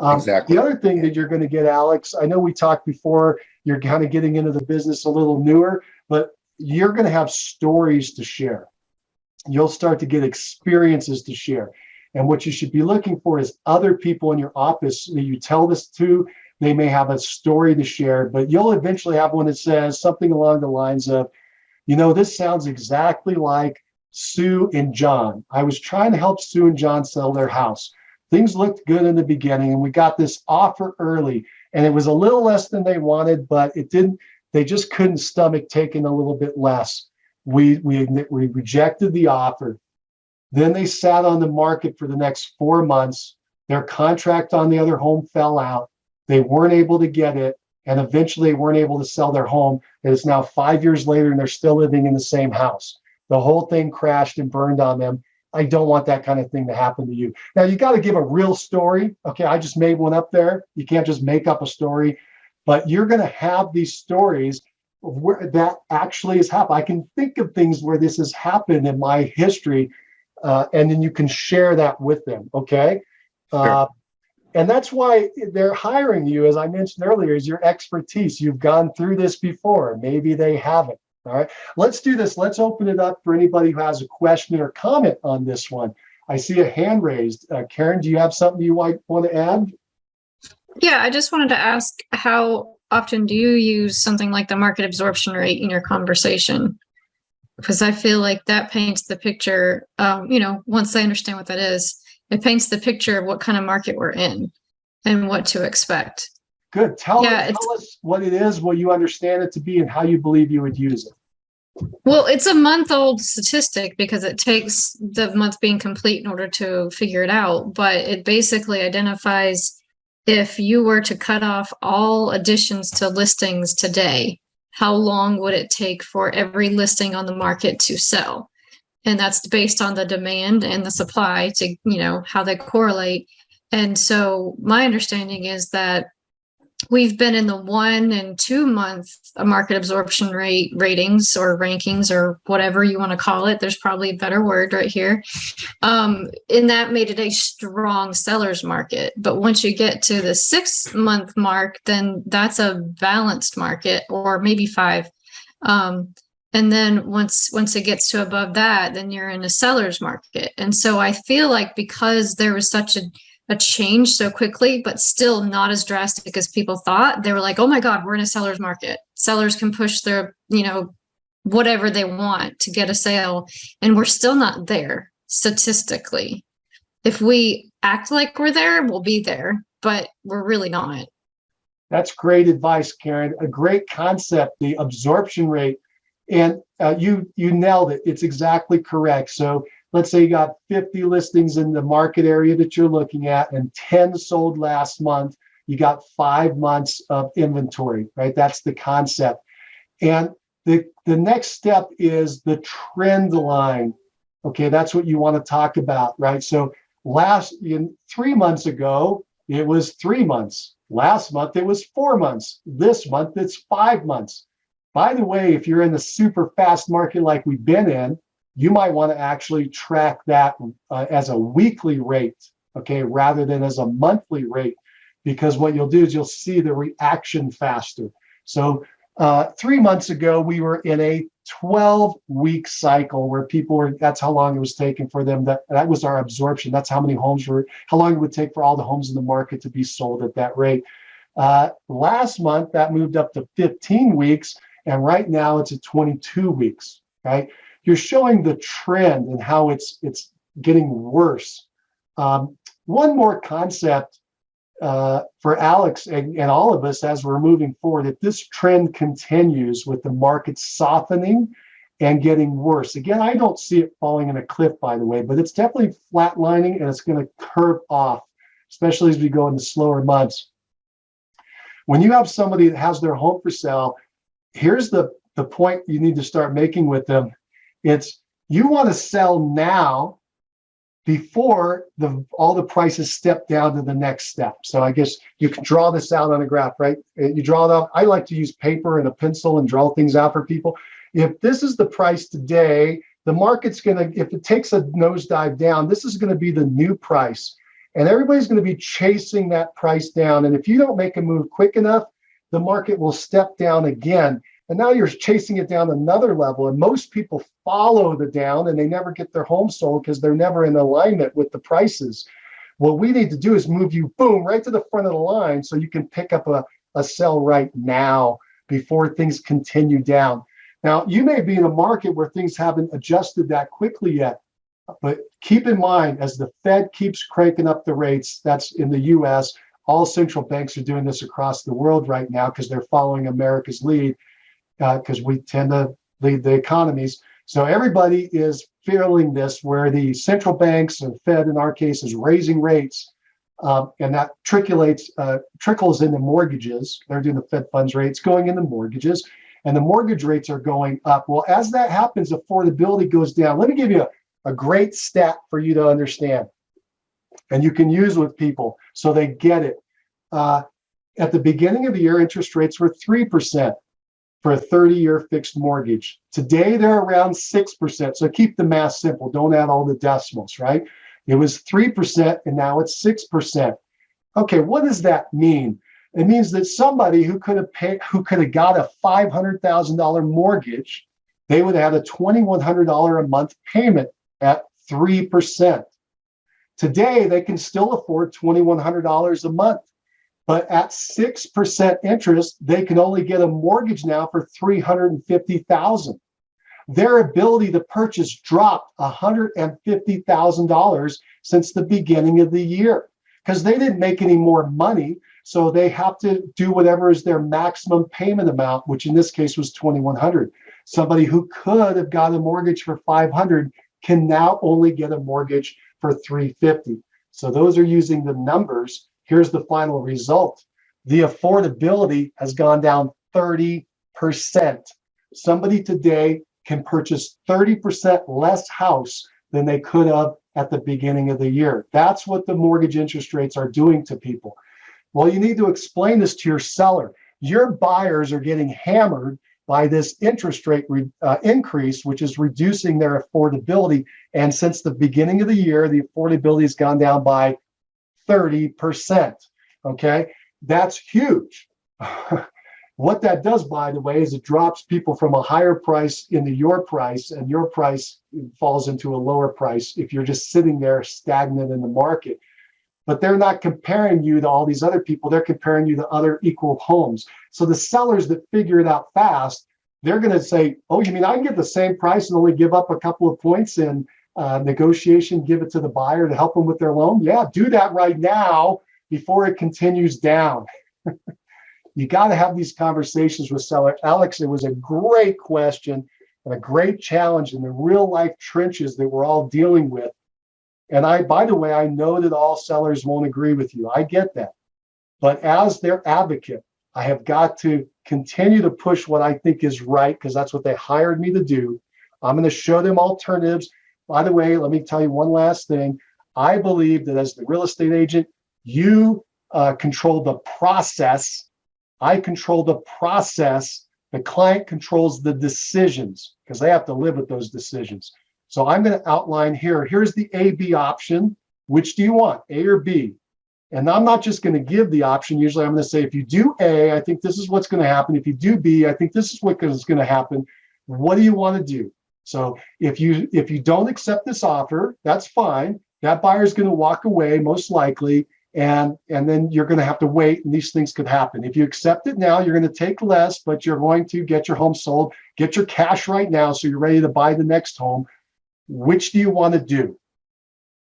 Exactly. The other thing that you're going to get, Alex, I know we talked before, you're kind of getting into the business a little newer, but you're going to have stories to share. You'll start to get experiences to share. And what you should be looking for is other people in your office that you tell this to. They may have a story to share, but you'll eventually have one that says something along the lines of, you know, this sounds exactly like Sue and John. I was trying to help Sue and John sell their house. Things looked good in the beginning, and we got this offer early, and it was a little less than they wanted, but it didn't. They just couldn't stomach taking a little bit less. We rejected the offer. Then they sat on the market for the next 4 months. Their contract on the other home fell out. They weren't able to get it, and eventually weren't able to sell their home. It is now 5 years later, and they're still living in the same house. The whole thing crashed and burned on them. I don't want that kind of thing to happen to you. Now, you got to give a real story. Okay, I just made one up there. You can't just make up a story, but you're going to have these stories where that actually has happened. I can think of things where this has happened in my history, and then you can share that with them, okay? Sure. And that's why they're hiring you, as I mentioned earlier, is your expertise. You've gone through this before. Maybe they haven't. All right, let's do this. Let's open it up for anybody who has a question or comment on this one. I see a hand raised. Karen, do you have something you might want to add? Yeah, I just wanted to ask, how often do you use something like the market absorption rate in your conversation? Because I feel like that paints the picture, once they understand what that is, it paints the picture of what kind of market we're in and what to expect. Good. Tell us what it is, what you understand it to be, and how you believe you would use it. Well, it's a month-old statistic because it takes the month being complete in order to figure it out. But it basically identifies if you were to cut off all additions to listings today, how long would it take for every listing on the market to sell? And that's based on the demand and the supply to, how they correlate. And so my understanding is that we've been in the 1 and 2 month market absorption rate ratings or rankings or whatever you want to call it. There's probably a better word right here. And that made it a strong seller's market. But once you get to the 6 month mark, then that's a balanced market, or maybe 5. And then once it gets to above that, then you're in a seller's market. And so I feel like because there was such a change so quickly, but still not as drastic as people thought, they were like, oh my God, we're in a seller's market. Sellers can push their, whatever they want to get a sale. And we're still not there statistically. If we act like we're there, we'll be there, but we're really not. That's great advice, Karen. A great concept, the absorption rate. And you nailed it. It's exactly correct. So let's say you got 50 listings in the market area that you're looking at, and 10 sold last month. You got 5 months of inventory, right? That's the concept. And the next step is the trend line. Okay, that's what you want to talk about, right? So 3 months ago, it was 3 months. Last month, it was 4 months. This month, it's 5 months. By the way, if you're in the super fast market like we've been in, you might want to actually track that as a weekly rate, okay, rather than as a monthly rate, because what you'll do is you'll see the reaction faster. So 3 months ago, we were in a 12-week cycle where people were, that's how long it was taking for them. That was our absorption. That's how many homes were, how long it would take for all the homes in the market to be sold at that rate. Last month, that moved up to 15 weeks. And right now it's at 22 weeks, right? You're showing the trend and how it's getting worse. One more concept for Alex and all of us as we're moving forward, if this trend continues with the market softening and getting worse. Again, I don't see it falling in a cliff, by the way, but it's definitely flatlining and it's going to curve off, especially as we go into slower months. When you have somebody that has their home for sale, here's the point you need to start making with them. It's you want to sell now before all the prices step down to the next step. So I guess you can draw this out on a graph, right? You draw it out. I like to use paper and a pencil and draw things out for people. If this is the price today, the market's going to, if it takes a nosedive down, this is going to be the new price. And everybody's going to be chasing that price down. And if you don't make a move quick enough, the market will step down again. And now you're chasing it down another level. And most people follow the down and they never get their home sold because they're never in alignment with the prices. What we need to do is move you, boom, right to the front of the line so you can pick up a sell right now before things continue down. Now, you may be in a market where things haven't adjusted that quickly yet. But keep in mind, as the Fed keeps cranking up the rates, that's in the US, all central banks are doing this across the world right now because they're following America's lead, because we tend to lead the economies. So everybody is feeling this, where the central banks and Fed, in our case, is raising rates, and that trickles into mortgages. They're doing the Fed funds rates going into mortgages, and the mortgage rates are going up. Well, as that happens, affordability goes down. Let me give you a great stat for you to understand, and you can use with people so they get it. At the beginning of the year, interest rates were 3% for a 30-year fixed mortgage. Today, they're around 6%. So keep the math simple. Don't add all the decimals, right? It was 3%, and now it's 6%. Okay, what does that mean? It means that somebody who could have got a $500,000 mortgage, they would have had a $2,100 a month payment at 3%. Today, they can still afford $2,100 a month, but at 6% interest, they can only get a mortgage now for $350,000. Their ability to purchase dropped $150,000 since the beginning of the year because they didn't make any more money. So they have to do whatever is their maximum payment amount, which in this case was $2,100. Somebody who could have got a mortgage for $500 can now only get a mortgage for $350. So those are using the numbers. Here's the final result. The affordability has gone down 30%. Somebody today can purchase 30% less house than they could have at the beginning of the year. That's what the mortgage interest rates are doing to people. Well, you need to explain this to your seller. Your buyers are getting hammered by this interest rate increase, which is reducing their affordability. And since the beginning of the year, the affordability has gone down by 30%. Okay, that's huge. What that does, by the way, is it drops people from a higher price into your price, and your price falls into a lower price if you're just sitting there stagnant in the market. But they're not comparing you to all these other people. They're comparing you to other equal homes. So the sellers that figure it out fast, they're going to say, oh, you mean I can get the same price and only give up a couple of points in negotiation, give it to the buyer to help them with their loan? Yeah, do that right now before it continues down. You got to have these conversations with sellers. Alex, it was a great question and a great challenge in the real life trenches that we're all dealing with. And by the way, I know that all sellers won't agree with you. I get that. But as their advocate, I have got to continue to push what I think is right, because that's what they hired me to do. I'm going to show them alternatives. By the way, let me tell you one last thing. I believe that as the real estate agent, you control the process. I control the process The client controls the decisions because they have to live with those decisions. So I'm going to outline here. Here's the A, B option. Which do you want, A or B? And I'm not just going to give the option. Usually I'm going to say, if you do A, I think this is what's going to happen. If you do B, I think this is what is going to happen. What do you want to do? So if you don't accept this offer, that's fine. That buyer is going to walk away most likely. And then you're going to have to wait, and these things could happen. If you accept it now, you're going to take less, but you're going to get your home sold, get your cash right now, so you're ready to buy the next home. Which do you want to do?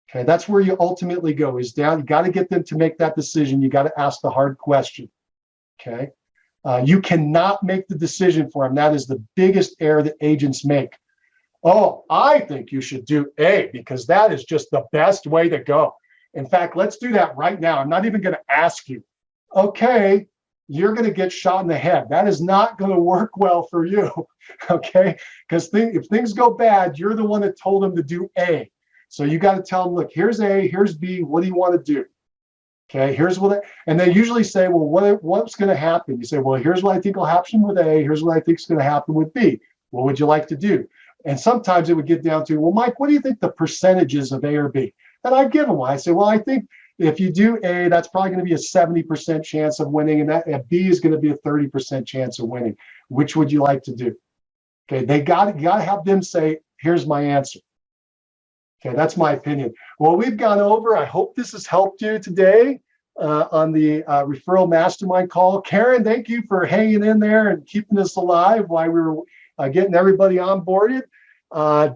Okay, that's where you ultimately go, is down. You got to get them to make that decision. You got to ask the hard question. Okay, you cannot make the decision for them. That is the biggest error that agents make. Oh, I think you should do A because that is just the best way to go. In fact, let's do that right now. I'm not even going to ask you. Okay, you're going to get shot in the head. That is not going to work well for you. Okay, because if things go bad, you're the one that told them to do A. So you got to tell them, look, here's A, here's B. What do you want to do? Okay, here's what, and they usually say, well, what's going to happen? You say, well, here's what I think will happen with A. Here's what I think is going to happen with B. What would you like to do? And sometimes it would get down to, well, Mike, what do you think the percentages of A or B? And I give them one. I say, well, I think if you do A, that's probably going to be a 70% chance of winning, and that B is going to be a 30% chance of winning. Which would you like to do? Okay, you got to have them say, here's my answer. Okay, that's my opinion. Well, we've gone over. I hope this has helped you today on the Referral Mastermind call. Karen, thank you for hanging in there and keeping us alive while we were getting everybody onboarded.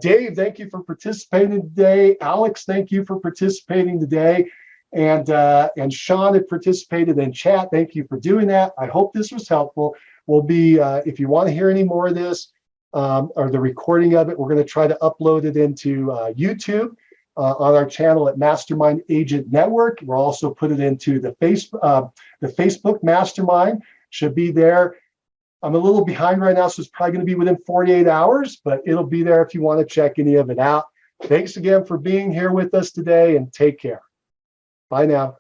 Dave, thank you for participating today. Alex, thank you for participating today. And Sean had participated in chat. Thank you for doing that. I hope this was helpful. We'll be, if you want to hear any more of this or the recording of it, we're going to try to upload it into YouTube on our channel at Mastermind Agent Network. We'll also put it into the Facebook Mastermind. Should be there. I'm a little behind right now, so it's probably going to be within 48 hours, but it'll be there if you want to check any of it out. Thanks again for being here with us today, and take care. Bye now.